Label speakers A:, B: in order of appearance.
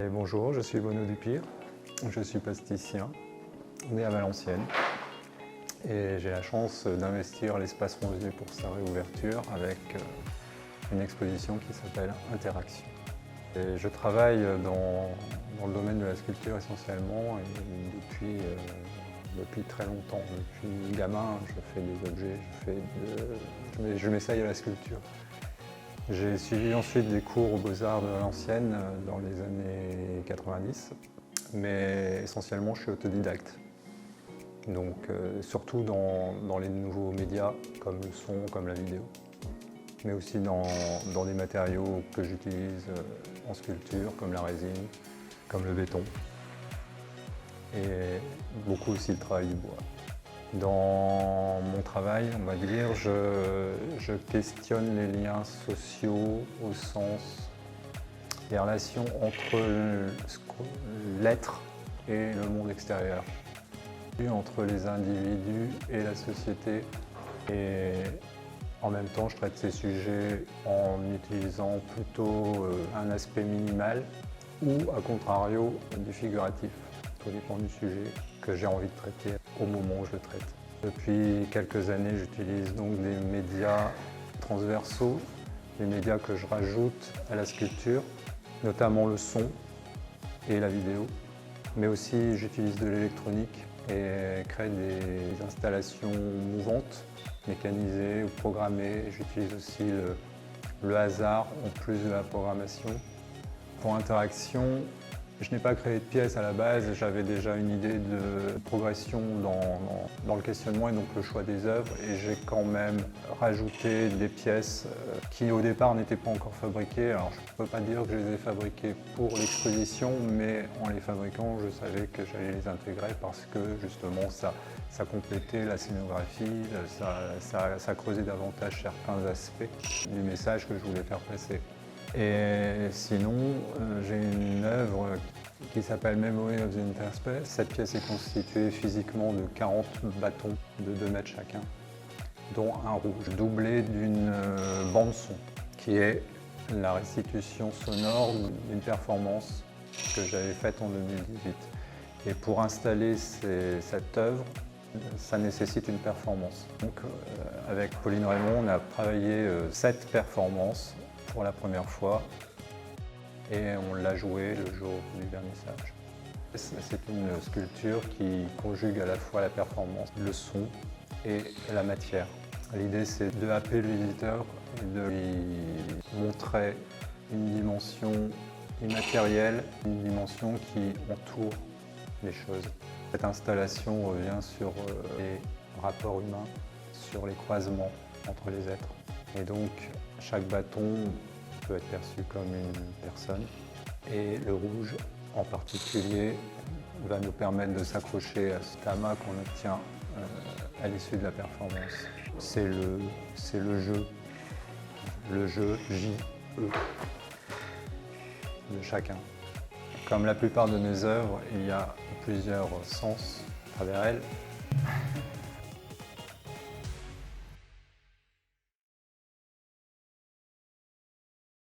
A: Et bonjour, je suis Bono Dupire, je suis plasticien, né à Valenciennes et j'ai la chance d'investir l'Espace Rongier pour sa réouverture avec une exposition qui s'appelle Interaction. Et je travaille dans le domaine de la sculpture essentiellement et depuis très longtemps. Depuis gamin, je fais des objets, je m'essaye à la sculpture. J'ai suivi ensuite des cours aux Beaux-Arts de Valenciennes dans les années 90, mais essentiellement je suis autodidacte. Donc surtout dans les nouveaux médias comme le son, comme la vidéo, mais aussi dans des matériaux que j'utilise en sculpture comme la résine, comme le béton et beaucoup aussi le travail du bois. Dans mon travail, on va dire, je questionne les liens sociaux au sens des relations entre l'être et le monde extérieur, entre les individus et la société. Et en même temps, je traite ces sujets en utilisant plutôt un aspect minimal ou, à contrario, du figuratif. Tout dépend du sujet que j'ai envie de traiter au moment où je le traite. Depuis quelques années, j'utilise donc des médias transversaux, des médias que je rajoute à la sculpture, notamment le son et la vidéo, mais aussi j'utilise de l'électronique et crée des installations mouvantes, mécanisées ou programmées. J'utilise aussi le hasard en plus de la programmation. Pour Interaction, je n'ai pas créé de pièces à la base, j'avais déjà une idée de progression dans le questionnement et donc le choix des œuvres, et j'ai quand même rajouté des pièces qui au départ n'étaient pas encore fabriquées. Alors je ne peux pas dire que je les ai fabriquées pour l'exposition, mais en les fabriquant, je savais que j'allais les intégrer parce que justement ça complétait la scénographie, ça creusait davantage certains aspects du message que je voulais faire passer. Et sinon, j'ai une œuvre qui s'appelle Memory of the Interspace. Cette pièce est constituée physiquement de 40 bâtons de 2 mètres chacun, dont un rouge, doublé d'une bande son, qui est la restitution sonore d'une performance que j'avais faite en 2018. Et pour installer cette œuvre, ça nécessite une performance. Donc, avec Pauline Raymond, on a travaillé 7 performances pour la première fois et on l'a joué le jour du vernissage. C'est une sculpture qui conjugue à la fois la performance, le son et la matière. L'idée, c'est de happer le visiteur et de lui montrer une dimension immatérielle, une dimension qui entoure les choses. Cette installation revient sur les rapports humains, sur les croisements entre les êtres. Et donc, chaque bâton peut être perçu comme une personne. Et le rouge, en particulier, va nous permettre de s'accrocher à ce amas qu'on obtient à l'issue de la performance. C'est le jeu J-E de chacun. Comme la plupart de mes œuvres, il y a plusieurs sens à travers elles.